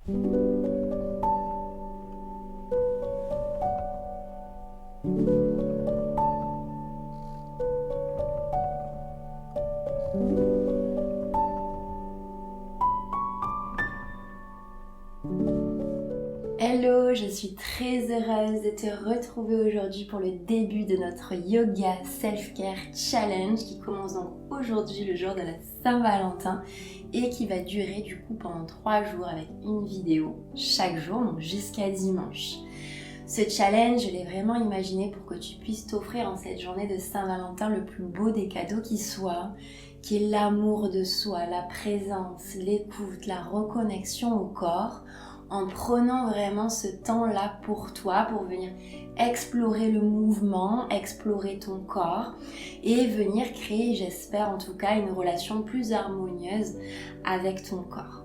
Hello, je suis très heureuse de te retrouver aujourd'hui pour le début de notre Yoga Self-Care Challenge qui commence donc aujourd'hui, le jour de la Saint-Valentin, et qui va durer du coup pendant 3 jours avec une vidéo chaque jour, donc jusqu'à dimanche. Ce challenge, je l'ai vraiment imaginé pour que tu puisses t'offrir en cette journée de Saint-Valentin le plus beau des cadeaux qui soit, qui est l'amour de soi, la présence, l'écoute, la reconnexion au corps, en prenant vraiment ce temps-là pour toi, pour venir explorer le mouvement, explorer ton corps et venir créer, j'espère en tout cas, une relation plus harmonieuse avec ton corps.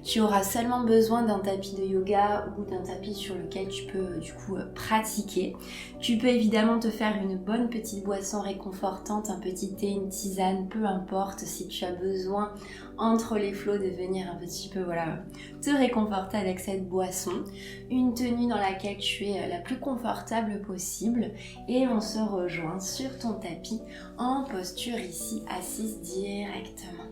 Tu auras seulement besoin d'un tapis de yoga ou d'un tapis sur lequel tu peux du coup pratiquer. Tu peux évidemment te faire une bonne petite boisson réconfortante, un petit thé, une tisane, peu importe si tu as besoin entre les flots de venir un petit peu te réconforter avec cette boisson. Une tenue dans laquelle tu es la plus confortable possible et on se rejoint sur ton tapis en posture ici assise directement.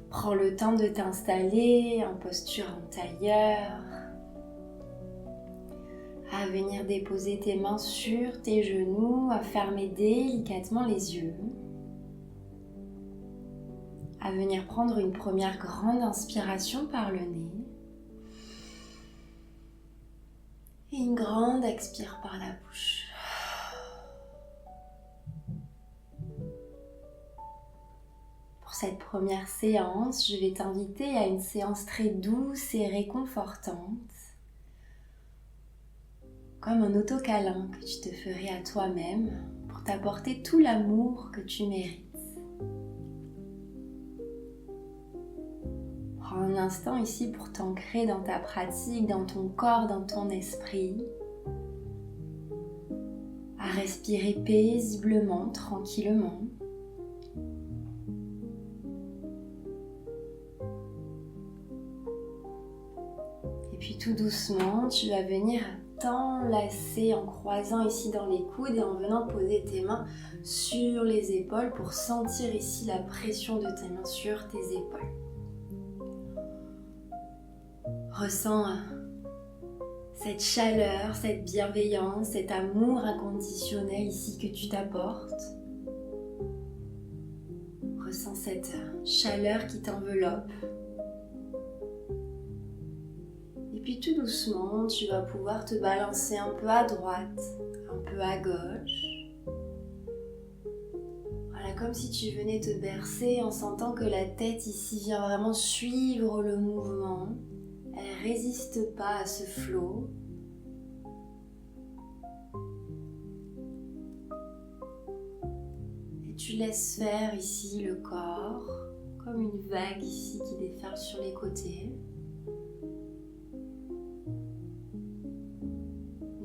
Prends le temps de t'installer en posture en tailleur, à venir déposer tes mains sur tes genoux, à fermer délicatement les yeux, à venir prendre une première grande inspiration par le nez et une grande expire par la bouche. Pour cette première séance, je vais t'inviter à une séance très douce et réconfortante, comme un autocâlin que tu te ferais à toi-même pour t'apporter tout l'amour que tu mérites. Prends un instant ici pour t'ancrer dans ta pratique, dans ton corps, dans ton esprit, à respirer paisiblement, tranquillement. Et puis tout doucement, tu vas venir t'enlacer en croisant ici dans les coudes et en venant poser tes mains sur les épaules pour sentir ici la pression de tes mains sur tes épaules. Ressens cette chaleur, cette bienveillance, cet amour inconditionnel ici que tu t'apportes. Ressens cette chaleur qui t'enveloppe. Et puis tout doucement, tu vas pouvoir te balancer un peu à droite, un peu à gauche. Voilà, comme si tu venais te bercer en sentant que la tête ici vient vraiment suivre le mouvement. Elle ne résiste pas à ce flot. Et tu laisses faire ici le corps, comme une vague ici qui déferle sur les côtés.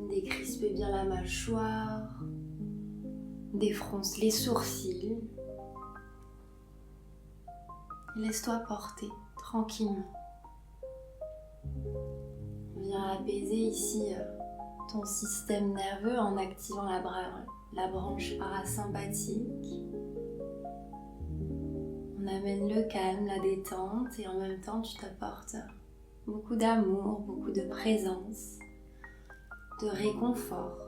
Décrispe bien la mâchoire, défronce les sourcils. Et laisse-toi porter tranquillement. Viens apaiser ici ton système nerveux en activant la branche parasympathique. On amène le calme, la détente et en même temps tu t'apportes beaucoup d'amour, beaucoup de présence, de réconfort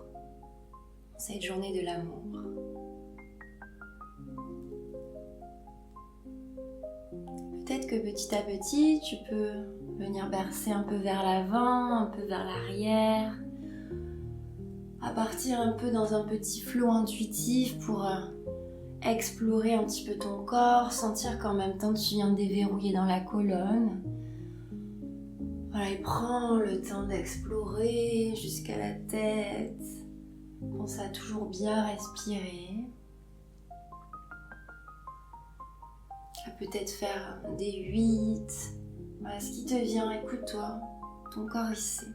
dans cette journée de l'amour. Peut-être que petit à petit, tu peux venir bercer un peu vers l'avant, un peu vers l'arrière, à partir un peu dans un petit flot intuitif pour explorer un petit peu ton corps, sentir qu'en même temps tu viens de déverrouiller dans la colonne. Voilà, et prends le temps d'explorer jusqu'à la tête. Pense à toujours bien respirer. À peut-être faire des 8. Voilà, ce qui te vient, écoute-toi. Ton corps ici.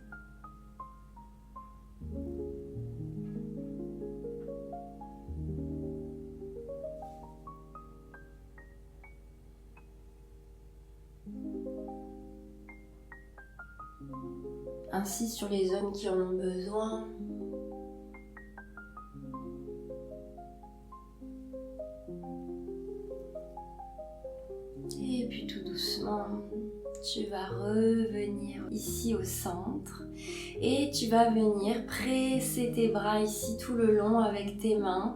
Insiste sur les zones qui en ont besoin. Et puis tout doucement, tu vas revenir ici au centre et tu vas venir presser tes bras ici tout le long avec tes mains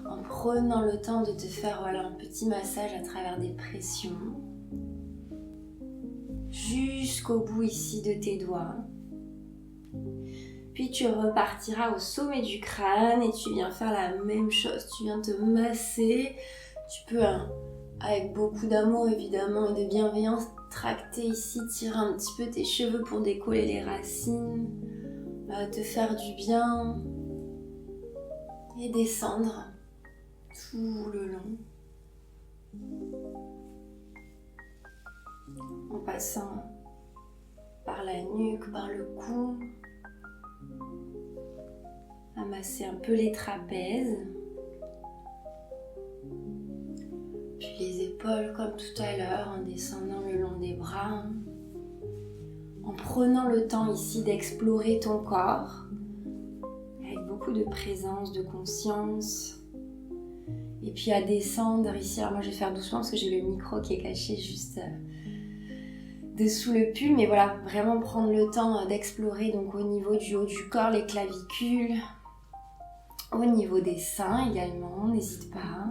en prenant le temps de te faire un petit massage à travers des pressions jusqu'au bout ici de tes doigts. Puis tu repartiras au sommet du crâne et tu viens faire la même chose, tu viens te masser. Tu peux, avec beaucoup d'amour évidemment et de bienveillance, tracter ici, tirer un petit peu tes cheveux pour décoller les racines, te faire du bien et descendre tout le long en passant par la nuque, par le cou, amasser un peu les trapèzes, puis les épaules comme tout à l'heure en descendant le long des bras, en prenant le temps ici d'explorer ton corps avec beaucoup de présence, de conscience. Et puis à descendre ici, alors moi je vais faire doucement parce que j'ai le micro qui est caché juste dessous le pull, mais voilà, vraiment prendre le temps d'explorer donc au niveau du haut du corps, les clavicules, au niveau des seins également, n'hésite pas,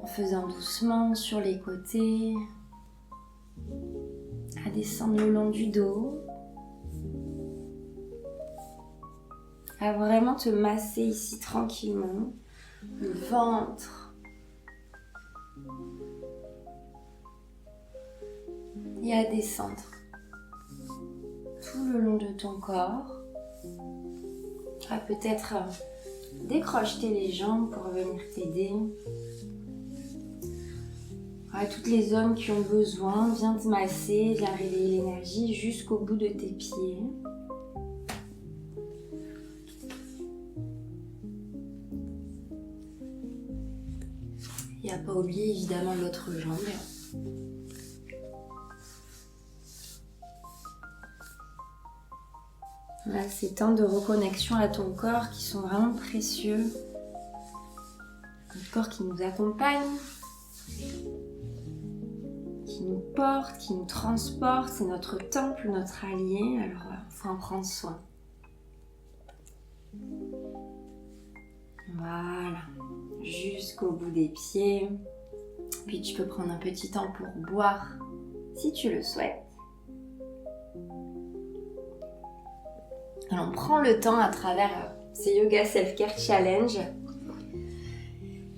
en faisant doucement sur les côtés, à descendre le long du dos, à vraiment te masser ici tranquillement, le ventre, et à descendre tout le long de ton corps, à peut-être décrocher les jambes pour venir t'aider. Toutes les zones qui ont besoin, viens te masser, viens réveiller l'énergie jusqu'au bout de tes pieds. Et à pas oublier évidemment l'autre jambe. Là, ces temps de reconnexion à ton corps qui sont vraiment précieux. Notre corps qui nous accompagne, qui nous porte, qui nous transporte. C'est notre temple, notre allié. Alors, il faut en prendre soin. Voilà. Jusqu'au bout des pieds. Puis tu peux prendre un petit temps pour boire si tu le souhaites. Alors, prends le temps à travers ces Yoga Self-Care Challenge.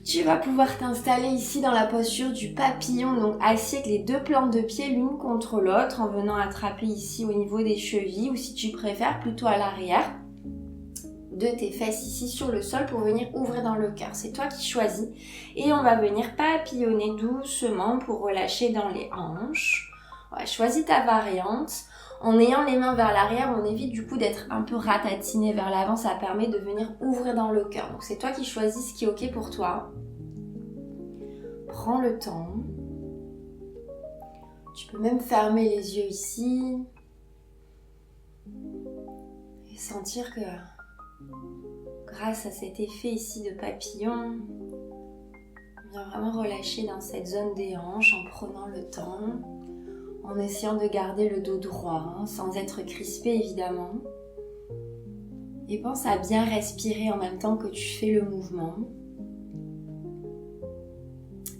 Tu vas pouvoir t'installer ici dans la posture du papillon, donc assis avec les deux plantes de pied l'une contre l'autre, en venant attraper ici au niveau des chevilles, ou si tu préfères plutôt à l'arrière de tes fesses ici sur le sol pour venir ouvrir dans le cœur. C'est toi qui choisis. Et on va venir papillonner doucement pour relâcher dans les hanches. Ouais, choisis ta variante. En ayant les mains vers l'arrière, on évite du coup d'être un peu ratatiné vers l'avant. Ça permet de venir ouvrir dans le cœur. Donc c'est toi qui choisis ce qui est ok pour toi. Prends le temps. Tu peux même fermer les yeux ici. Et sentir que grâce à cet effet ici de papillon, on vient vraiment relâcher dans cette zone des hanches en prenant le temps. En essayant de garder le dos droit, sans être crispé évidemment. Et pense à bien respirer en même temps que tu fais le mouvement.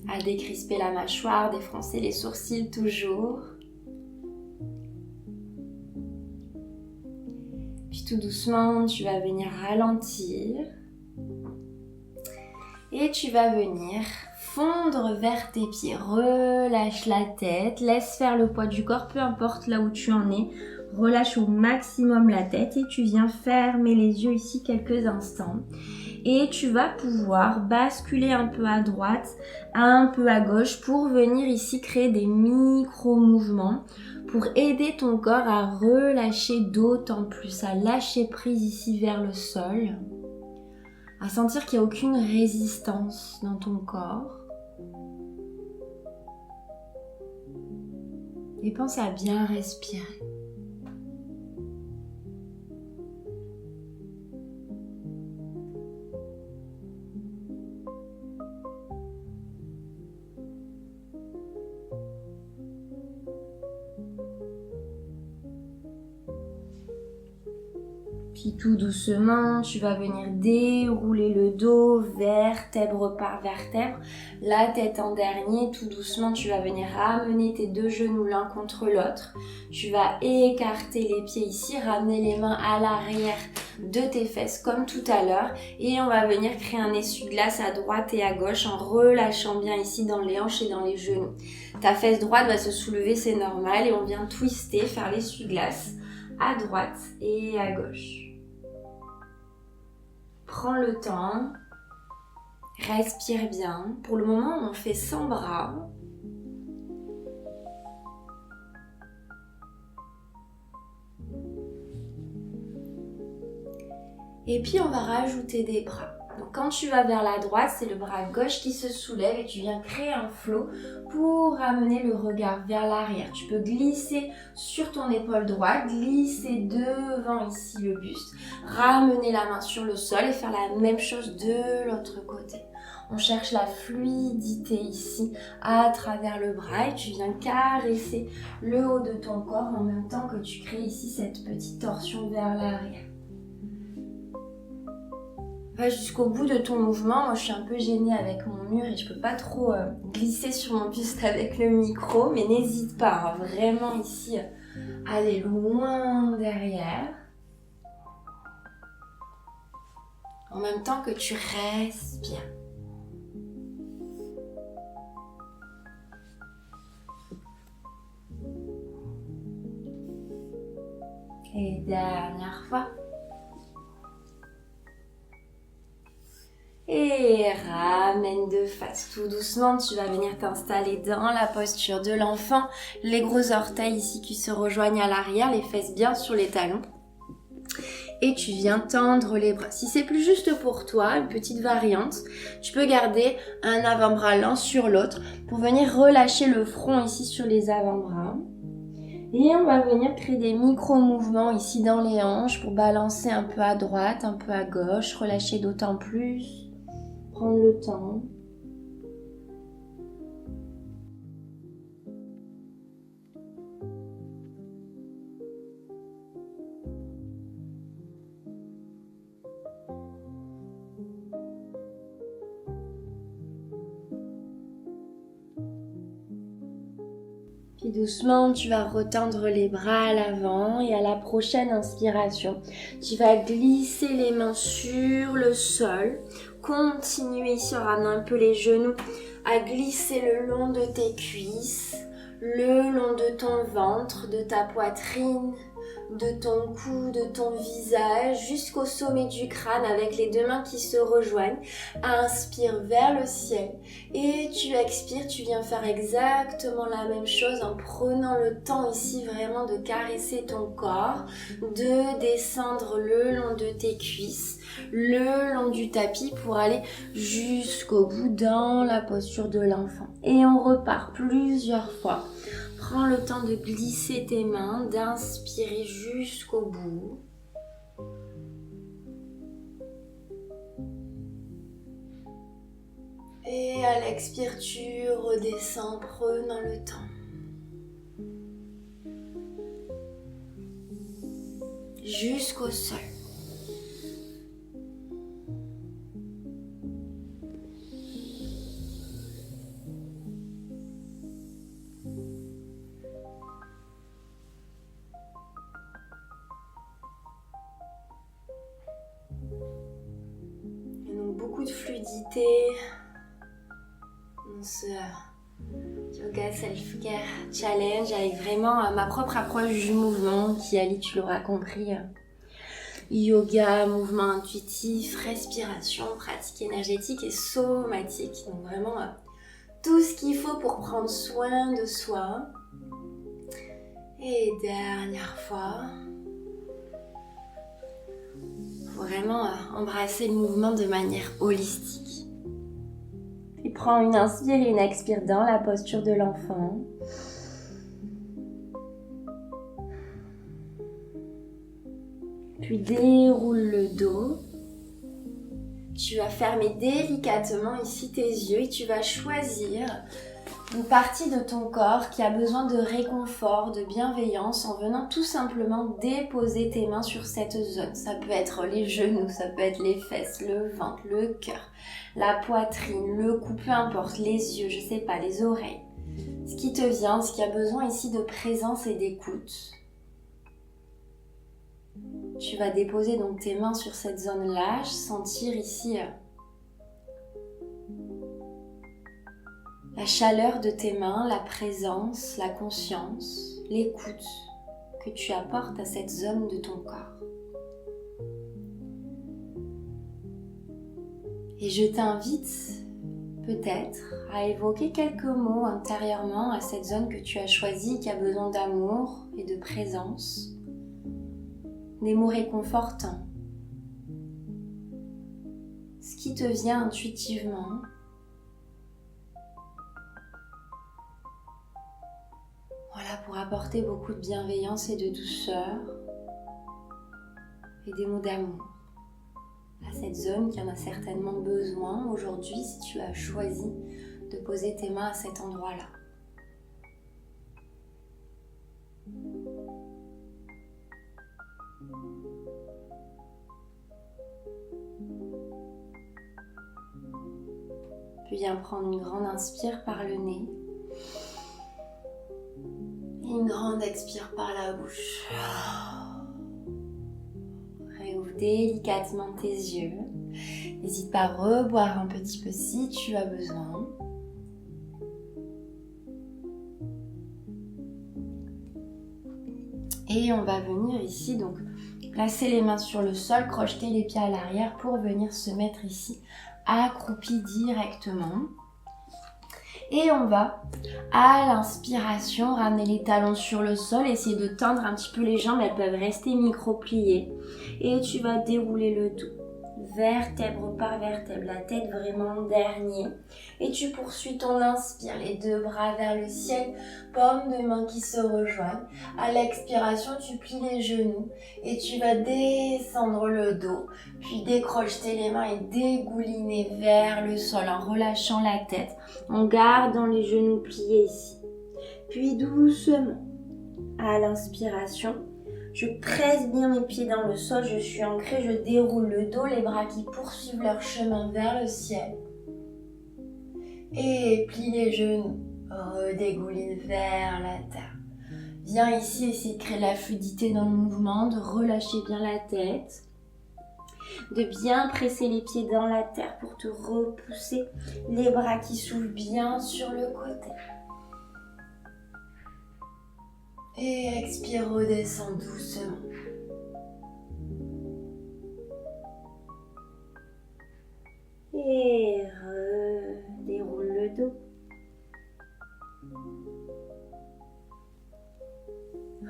À décrisper la mâchoire, défroncer les sourcils toujours. Puis tout doucement, tu vas venir ralentir. Et tu vas venir fondre vers tes pieds, relâche la tête, laisse faire le poids du corps, peu importe là où tu en es, relâche au maximum la tête et tu viens fermer les yeux ici quelques instants. Et tu vas pouvoir basculer un peu à droite, un peu à gauche pour venir ici créer des micro-mouvements pour aider ton corps à relâcher d'autant plus, à lâcher prise ici vers le sol, à sentir qu'il n'y a aucune résistance dans ton corps. Et pense à bien respirer. Puis tout doucement, tu vas venir dérouler le dos, vertèbre par vertèbre, la tête en dernier. Tout doucement, tu vas venir ramener tes deux genoux l'un contre l'autre. Tu vas écarter les pieds ici, ramener les mains à l'arrière de tes fesses comme tout à l'heure. Et on va venir créer un essuie-glace à droite et à gauche en relâchant bien ici dans les hanches et dans les genoux. Ta fesse droite va se soulever, c'est normal. Et on vient twister, faire l'essuie-glace à droite et à gauche. Prends le temps, respire bien. Pour le moment, on fait sans bras. Et puis, on va rajouter des bras. Donc, quand tu vas vers la droite, c'est le bras gauche qui se soulève et tu viens créer un flow pour ramener le regard vers l'arrière. Tu peux glisser sur ton épaule droite, glisser devant ici le buste, ramener la main sur le sol et faire la même chose de l'autre côté. On cherche la fluidité ici à travers le bras et tu viens caresser le haut de ton corps en même temps que tu crées ici cette petite torsion vers l'arrière. Va jusqu'au bout de ton mouvement. Moi, je suis un peu gênée avec mon mur et je peux pas trop glisser sur mon buste avec le micro, mais n'hésite pas, vraiment ici, aller loin derrière. En même temps que tu respires. Et dernière fois. Et ramène de face. Tout doucement, tu vas venir t'installer dans la posture de l'enfant. Les gros orteils ici qui se rejoignent à l'arrière, les fesses bien sur les talons. Et tu viens tendre les bras. Si c'est plus juste pour toi, une petite variante, tu peux garder un avant-bras l'un sur l'autre pour venir relâcher le front ici sur les avant-bras. Et on va venir créer des micro-mouvements ici dans les hanches pour balancer un peu à droite, un peu à gauche, relâcher d'autant plus. Prendre le temps. Puis doucement, tu vas retendre les bras à l'avant et à la prochaine inspiration, tu vas glisser les mains sur le sol. Continue ici en ramenant un peu les genoux à glisser le long de tes cuisses, le long de ton ventre, de ta poitrine, de ton cou, de ton visage, jusqu'au sommet du crâne avec les deux mains qui se rejoignent. Inspire vers le ciel et tu expires, tu viens faire exactement la même chose en prenant le temps ici vraiment de caresser ton corps, de descendre le long de tes cuisses, le long du tapis pour aller jusqu'au bout dans la posture de l'enfant. Et on repart plusieurs fois. Prends le temps de glisser tes mains, d'inspirer jusqu'au bout. Et à l'expire, tu redescends, prenant le temps. Jusqu'au sol. Beaucoup de fluidité dans ce Yoga Self-Care Challenge avec vraiment ma propre approche du mouvement qui allie, tu l'auras compris, yoga, mouvement intuitif, respiration, pratique énergétique et somatique. Donc vraiment tout ce qu'il faut pour prendre soin de soi. Et dernière fois. Vraiment embrasser le mouvement de manière holistique. Puis prends une inspire et une expire dans la posture de l'enfant. Puis déroule le dos. Tu vas fermer délicatement ici tes yeux et tu vas choisir une partie de ton corps qui a besoin de réconfort, de bienveillance en venant tout simplement déposer tes mains sur cette zone. Ça peut être les genoux, ça peut être les fesses, le ventre, le cœur, la poitrine, le cou, peu importe, les yeux, je sais pas, les oreilles. Ce qui te vient, ce qui a besoin ici de présence et d'écoute. Tu vas déposer donc tes mains sur cette zone lâche, sentir ici la chaleur de tes mains, la présence, la conscience, l'écoute que tu apportes à cette zone de ton corps. Et je t'invite peut-être à évoquer quelques mots intérieurement à cette zone que tu as choisie, qui a besoin d'amour et de présence. Des mots réconfortants. Ce qui te vient intuitivement. Voilà, pour apporter beaucoup de bienveillance et de douceur et des mots d'amour à cette zone qui en a certainement besoin aujourd'hui si tu as choisi de poser tes mains à cet endroit-là. Puis viens prendre une grande inspire par le nez. Et une grande expire par la bouche. Réouvre délicatement tes yeux. N'hésite pas à reboire un petit peu si tu as besoin. Et on va venir ici donc placer les mains sur le sol, crocheter les pieds à l'arrière pour venir se mettre ici accroupi directement. Et on va, à l'inspiration, ramener les talons sur le sol, essayer de tendre un petit peu les jambes, elles peuvent rester micro-pliées. Et tu vas dérouler le dos, vertèbre par vertèbre, la tête vraiment en dernier. Et tu poursuis ton inspire, les deux bras vers le ciel, paumes de main qui se rejoignent. À l'expiration, tu plies les genoux et tu vas descendre le dos, puis décrocher les mains et dégouliner vers le sol en relâchant la tête, en gardant les genoux pliés ici. Puis doucement, à l'inspiration, je presse bien mes pieds dans le sol, je suis ancrée, je déroule le dos, les bras qui poursuivent leur chemin vers le ciel. Et plie les genoux, redégouline vers la terre. Viens ici essayer de créer la fluidité dans le mouvement, de relâcher bien la tête, de bien presser les pieds dans la terre pour te repousser, les bras qui s'ouvrent bien sur le côté. Et expire, redescends doucement. Et redéroule le dos.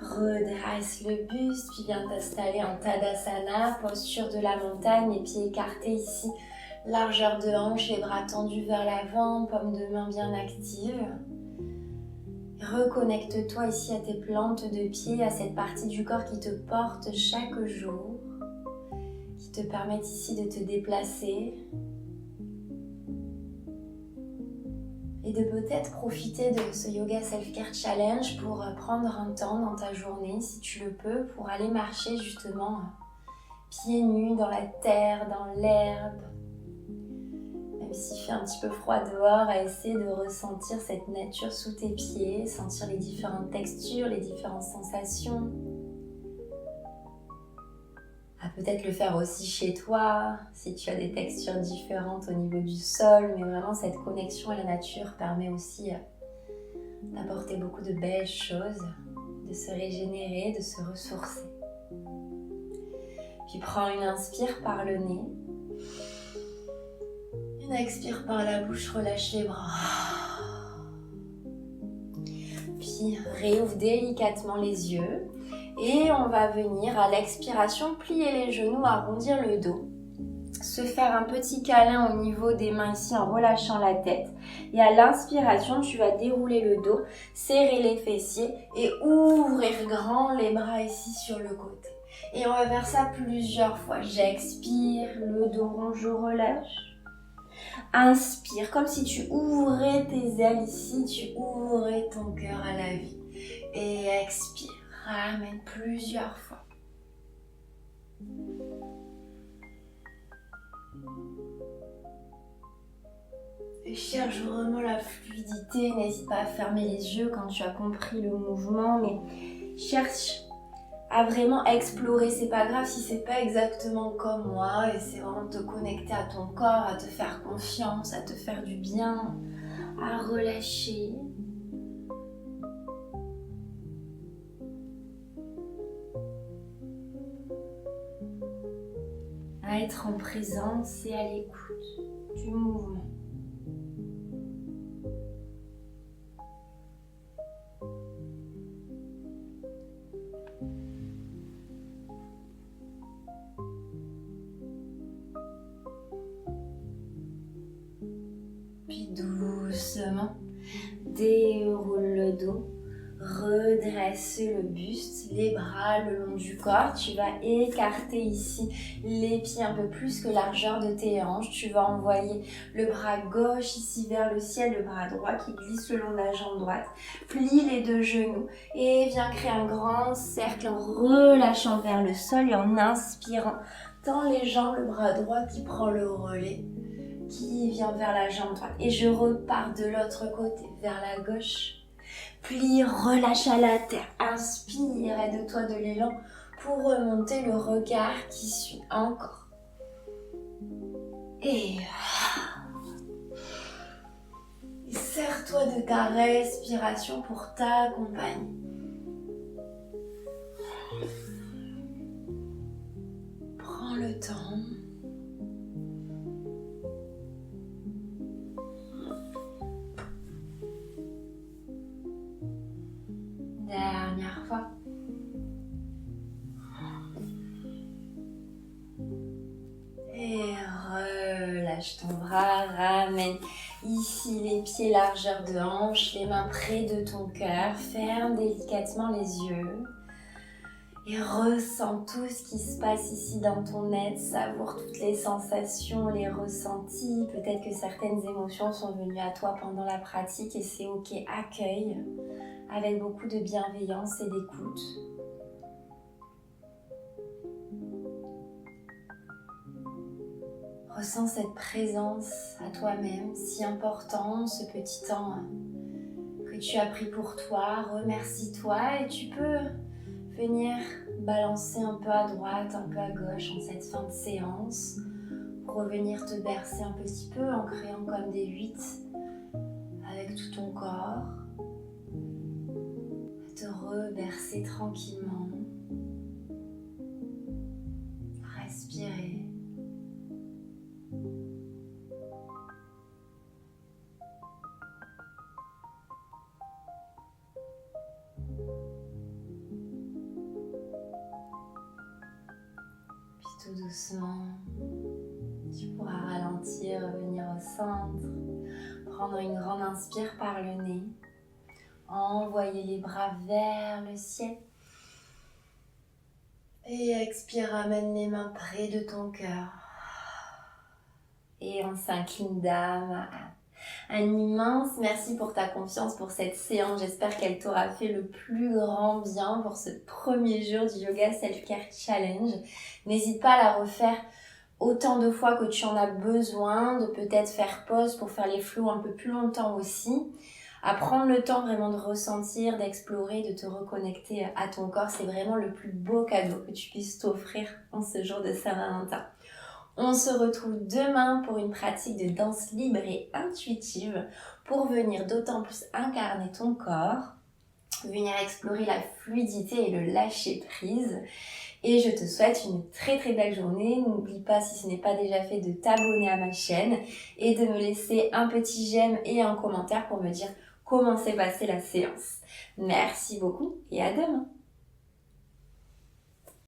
Redresse le buste, puis viens t'installer en Tadasana, posture de la montagne, les pieds écartés ici, largeur de hanche, les bras tendus vers l'avant, paume de main bien active. Reconnecte-toi ici à tes plantes de pied, à cette partie du corps qui te porte chaque jour, qui te permettent ici de te déplacer et de peut-être profiter de ce Yoga Self-Care Challenge pour prendre un temps dans ta journée, si tu le peux, pour aller marcher justement pieds nus dans la terre, dans l'herbe. Même s'il fait un petit peu froid dehors, à essayer de ressentir cette nature sous tes pieds, sentir les différentes textures, les différentes sensations. À peut-être le faire aussi chez toi, si tu as des textures différentes au niveau du sol, mais vraiment cette connexion à la nature permet aussi d'apporter beaucoup de belles choses, de se régénérer, de se ressourcer. Puis prends une inspire par le nez. Une expire par la bouche, relâche les bras. Puis réouvre délicatement les yeux. Et on va venir à l'expiration plier les genoux, arrondir le dos. Se faire un petit câlin au niveau des mains ici en relâchant la tête. Et à l'inspiration, tu vas dérouler le dos, serrer les fessiers et ouvrir grand les bras ici sur le côté. Et on va faire ça plusieurs fois. J'expire, le dos rond, je relâche. Inspire, comme si tu ouvrais tes ailes ici, tu ouvrais ton cœur à la vie. Et expire, ramène plusieurs fois. Et cherche vraiment la fluidité, n'hésite pas à fermer les yeux quand tu as compris le mouvement, mais cherche à vraiment explorer. C'est pas grave si c'est pas exactement comme moi, et c'est vraiment de te connecter à ton corps, à te faire confiance, à te faire du bien, à relâcher. À être en présence et à l'écoute du mouvement. Puis doucement, déroule le dos, redresse le buste, les bras le long du corps. Tu vas écarter ici les pieds un peu plus que largeur de tes hanches. Tu vas envoyer le bras gauche ici vers le ciel, le bras droit qui glisse le long de la jambe droite. Plie les deux genoux et viens créer un grand cercle en relâchant vers le sol et en inspirant. Tends les jambes, le bras droit qui prend le relais, qui vient vers la jambe droite. Et je repars de l'autre côté, vers la gauche. Plie, relâche à la terre. Inspire, aide-toi de l'élan pour remonter le regard qui suit. Encore. Et serre-toi de ta respiration pour t'accompagner. Prends le temps. Dernière fois. Et relâche ton bras, ramène ici les pieds largeur de hanche, les mains près de ton cœur, ferme délicatement les yeux et ressens tout ce qui se passe ici dans ton être, savoure toutes les sensations, les ressentis, peut-être que certaines émotions sont venues à toi pendant la pratique et c'est ok, accueille avec beaucoup de bienveillance et d'écoute. Ressens cette présence à toi-même, si important, ce petit temps que tu as pris pour toi. Remercie-toi et tu peux venir balancer un peu à droite, un peu à gauche en cette fin de séance pour revenir te bercer un petit peu en créant comme des 8 avec tout ton corps. Te rebercer tranquillement. Respirer. Puis tout doucement, tu pourras ralentir, revenir au centre, prendre une grande inspire par le nez. Envoyer les bras vers le ciel. Et expire, ramène les mains près de ton cœur. Et on s'incline d'âme. Un immense merci pour ta confiance, pour cette séance. J'espère qu'elle t'aura fait le plus grand bien pour ce premier jour du Yoga Self-Care Challenge. N'hésite pas à la refaire autant de fois que tu en as besoin, de peut-être faire pause pour faire les flows un peu plus longtemps aussi. À prendre le temps vraiment de ressentir, d'explorer, de te reconnecter à ton corps. C'est vraiment le plus beau cadeau que tu puisses t'offrir en ce jour de Saint-Valentin. On se retrouve demain pour une pratique de danse libre et intuitive pour venir d'autant plus incarner ton corps, venir explorer la fluidité et le lâcher prise. Et je te souhaite une très très belle journée. N'oublie pas, si ce n'est pas déjà fait, de t'abonner à ma chaîne et de me laisser un petit j'aime et un commentaire pour me dire comment s'est passée la séance. Merci beaucoup et à demain.